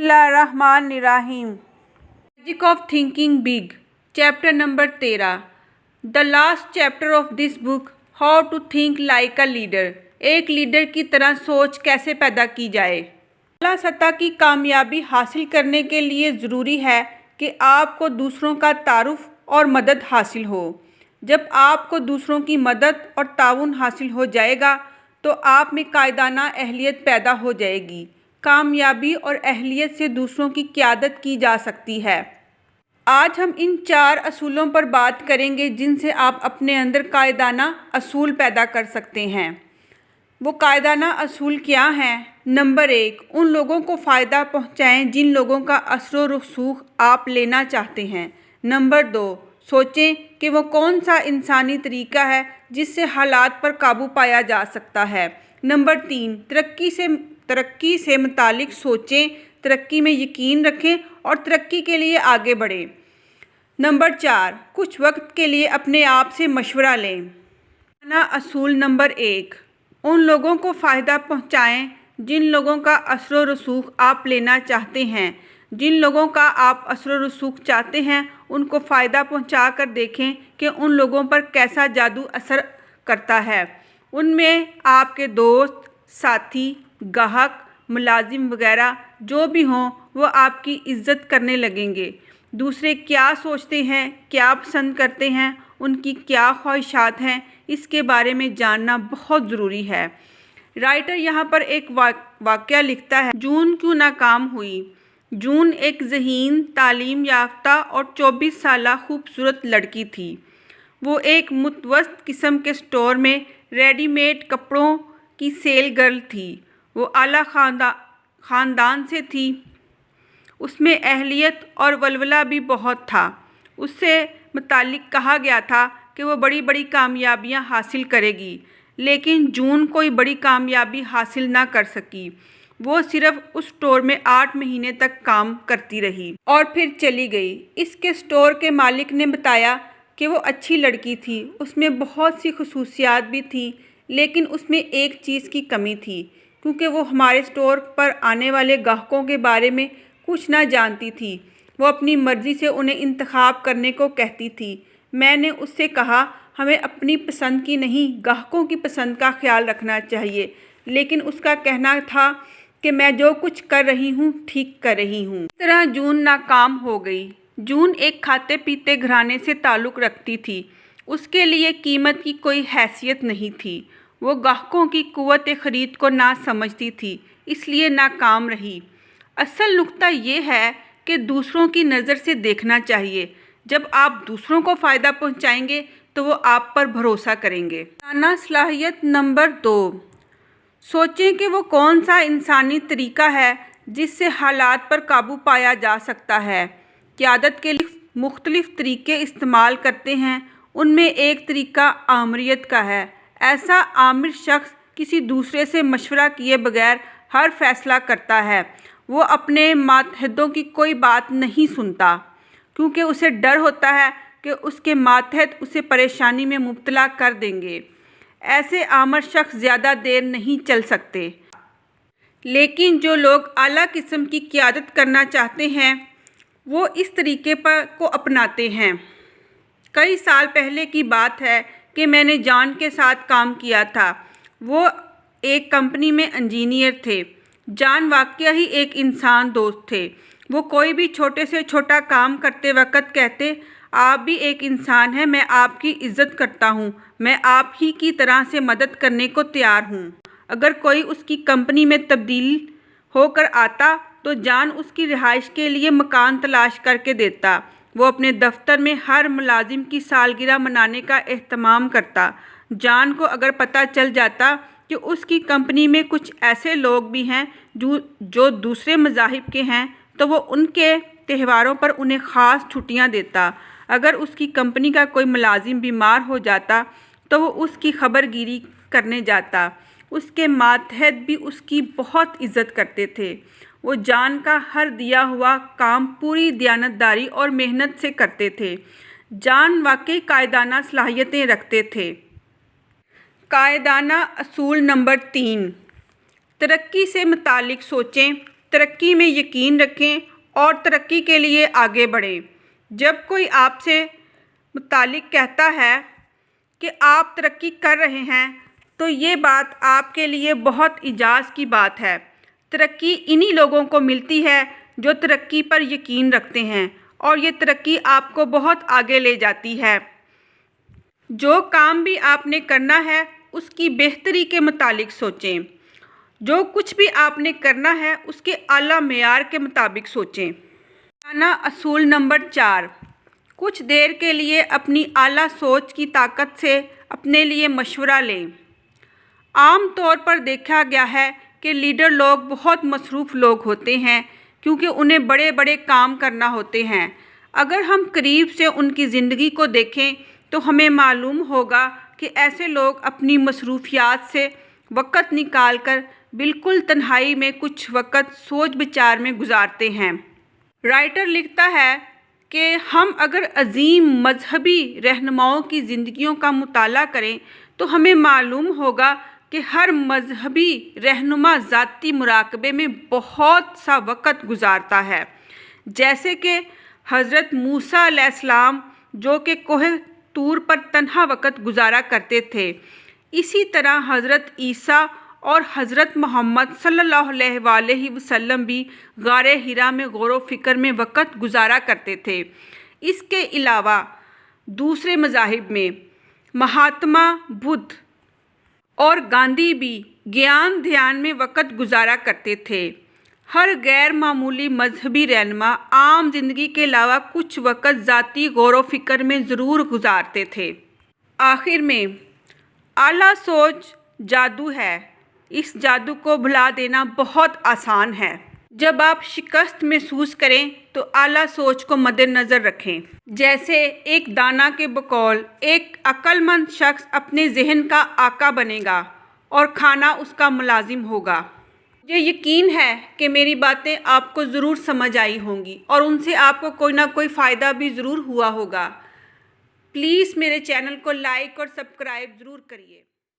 बिस्मिल्लाहिर्रहमानिर्रहीम। Magic of thinking big, chapter number 13। The last chapter of this book, how to think like a leader. एक leader की तरह सोच कैसे पैदा की जाए। अला सतह की कामयाबी हासिल करने के लिए ज़रूरी है कि आपको दूसरों का तारुफ और मदद हासिल हो। जब आपको दूसरों की मदद और ताउन हासिल हो जाएगा तो आप में कायदाना अहलियत पैदा हो जाएगी। कामयाबी और अहलियत से दूसरों की क़यादत की जा सकती है। आज हम इन 4 असूलों पर बात करेंगे जिनसे आप अपने अंदर कायदाना असूल पैदा कर सकते हैं। वो कायदाना असूल क्या हैं? नंबर 1, उन लोगों को फ़ायदा पहुँचाएँ जिन लोगों का असर व रसूख आप लेना चाहते हैं। नंबर 2, सोचें कि वो कौन सा इंसानी तरीका है जिससे हालात पर काबू पाया जा सकता है। नंबर 3, तरक्की से मुतालिक सोचें, तरक्की में यकीन रखें और तरक्की के लिए आगे बढ़ें। नंबर 4, कुछ वक्त के लिए अपने आप से मशवरा लें। असूल नंबर 1, उन लोगों को फ़ायदा पहुँचाएँ जिन लोगों का असर व रसूख आप लेना चाहते हैं। जिन लोगों का आप असर व रसूख चाहते हैं उनको फ़ायदा पहुँचा कर देखें कि उन लोगों पर कैसा जादू असर करता है। उनमें आपके दोस्त, साथी, गाहक, मुलाजिम वगैरह जो भी हों वो आपकी इज़्ज़त करने लगेंगे। दूसरे क्या सोचते हैं, क्या पसंद करते हैं, उनकी क्या ख्वाहिशात हैं, इसके बारे में जानना बहुत ज़रूरी है। राइटर यहाँ पर एक वाक़या लिखता है। जून क्यों नाकाम हुई। जून एक ज़हीन, तालीम याफ्ता और 24 साला खूबसूरत लड़की थी। वो एक मुतवस्सित किस्म के स्टोर में रेडीमेड कपड़ों की सेल गर्ल थी। वो आला ख़ानदान से थी। उसमें अहलियत और वलवला भी बहुत था। उससे मुतालिक कहा गया था कि वो बड़ी बड़ी कामयाबियां हासिल करेगी, लेकिन जून कोई बड़ी कामयाबी हासिल ना कर सकी। वो सिर्फ उस स्टोर में 8 महीने तक काम करती रही और फिर चली गई। इसके स्टोर के मालिक ने बताया कि वो अच्छी लड़की थी, उसमें बहुत सी खसूसियात भी थी, लेकिन उसमें एक चीज़ की कमी थी, क्योंकि वो हमारे स्टोर पर आने वाले ग्राहकों के बारे में कुछ ना जानती थी। वो अपनी मर्ज़ी से उन्हें इंतखाब करने को कहती थी। मैंने उससे कहा, हमें अपनी पसंद की नहीं, ग्राहकों की पसंद का ख्याल रखना चाहिए, लेकिन उसका कहना था कि मैं जो कुछ कर रही हूँ ठीक कर रही हूँ। इस तरह जून नाकाम हो गई। जून एक खाते पीते घराने से ताल्लुक़ रखती थी। उसके लिए कीमत की कोई हैसियत नहीं थी। वो ग्राहकों की कुव्वत ख़रीद को ना समझती थी, इसलिए नाकाम रही। असल नुक्ता ये है कि दूसरों की नज़र से देखना चाहिए। जब आप दूसरों को फ़ायदा पहुँचाएंगे तो वो आप पर भरोसा करेंगे। सलाहियत नंबर 2, सोचें कि वो कौन सा इंसानी तरीका है जिससे हालात पर काबू पाया जा सकता है। क़यादत के लिए मुख्तलिफ़ तरीके इस्तेमाल करते हैं। उनमें एक तरीका आमरियत का है। ऐसा आमिर शख्स किसी दूसरे से मशवरा किए बगैर हर फैसला करता है। वो अपने मातहतों की कोई बात नहीं सुनता, क्योंकि उसे डर होता है कि उसके मातहत उसे परेशानी में मुब्तला कर देंगे। ऐसे आमिर शख्स ज़्यादा देर नहीं चल सकते। लेकिन जो लोग आला किस्म की क़यादत करना चाहते हैं वो इस तरीके को अपनाते हैं। कई साल पहले की बात है कि मैंने जॉन के साथ काम किया था। वो एक कंपनी में इंजीनियर थे। जॉन वाकई ही एक इंसान दोस्त थे। वो कोई भी छोटे से छोटा काम करते वक्त कहते, आप भी एक इंसान हैं, मैं आपकी इज़्ज़त करता हूँ, मैं आप ही की तरह से मदद करने को तैयार हूँ। अगर कोई उसकी कंपनी में तब्दील होकर आता तो जॉन उसकी रिहाइश के लिए मकान तलाश करके देता। वो अपने दफ्तर में हर मुलाजिम की सालगिरह मनाने का एहतमाम करता। जॉन को अगर पता चल जाता कि उसकी कंपनी में कुछ ऐसे लोग भी हैं जो दूसरे मज़ाहिब के हैं तो वो उनके त्योहारों पर उन्हें ख़ास छुट्टियां देता। अगर उसकी कंपनी का कोई मुलाजिम बीमार हो जाता तो वो उसकी खबरगिरी करने जाता। उसके मातहत भी उसकी बहुत इज़्ज़त करते थे। वो जॉन का हर दिया हुआ काम पूरी दयानतदारी और मेहनत से करते थे। जॉन वाकई कायदाना सलाहियतें रखते थे। कायदाना असूल नंबर 3, तरक्की से मुतालिक सोचें, तरक्की में यकीन रखें और तरक्की के लिए आगे बढ़ें। जब कोई आपसे मुतालिक कहता है कि आप तरक्की कर रहे हैं तो ये बात आपके लिए बहुत इजाज़ की बात है। तरक्की इन्हीं लोगों को मिलती है जो तरक्की पर यकीन रखते हैं और ये तरक्की आपको बहुत आगे ले जाती है। जो काम भी आपने करना है उसकी बेहतरी के मुतालिक सोचें। जो कुछ भी आपने करना है उसके आला मेयार के मुताबिक सोचें। खाना असूल नंबर 4, कुछ देर के लिए अपनी आला सोच की ताकत से अपने लिए मशवरा लें। आम तौर पर देखा गया है कि लीडर लोग बहुत मसरूफ़ लोग होते हैं क्योंकि उन्हें बड़े बड़े काम करना होते हैं। अगर हम करीब से उनकी ज़िंदगी को देखें तो हमें मालूम होगा कि ऐसे लोग अपनी मसरूफियात से वक़्त निकाल कर बिल्कुल तन्हाई में कुछ वक़्त सोच विचार में गुजारते हैं। राइटर लिखता है कि हम अगर अजीम मजहबी रहनुमाओं की ज़िंदगियों का मुताला करें तो हमें मालूम होगा कि हर मजहबी रहनुमा ज़ाती मुराकबे में बहुत सा वक़्त गुजारता है। जैसे कि हज़रत मूसा अलैहिस्सलाम जो कि कोह तूर पर तन्हा वक़्त गुजारा करते थे, इसी तरह हज़रत ईसा और हज़रत मोहम्मद सल्लल्लाहु अलैहि वसल्लम भी गारे हिरा में गौर फ़िक्र में वक़्त गुजारा करते थे। इसके अलावा दूसरे मज़ाहिब में महात्मा बुद्ध और गांधी भी ज्ञान ध्यान में वक़्त गुजारा करते थे। हर गैर मामूली मजहबी रहनुमा आम ज़िंदगी के अलावा कुछ वक़्त ज़ाती गौर व फ़िक्र में ज़रूर गुजारते थे। आखिर में आला सोच जादू है। इस जादू को भुला देना बहुत आसान है। जब आप शिकस्त महसूस करें तो आला सोच को मद्देनज़र रखें। जैसे एक दाना के बकौल एक अक्लमंद शख्स अपने जहन का आका बनेगा और खाना उसका मुलाजिम होगा। मुझे यकीन है कि मेरी बातें आपको ज़रूर समझ आई होंगी और उनसे आपको कोई ना कोई फ़ायदा भी ज़रूर हुआ होगा। प्लीज़ मेरे चैनल को लाइक और सब्सक्राइब ज़रूर करिए।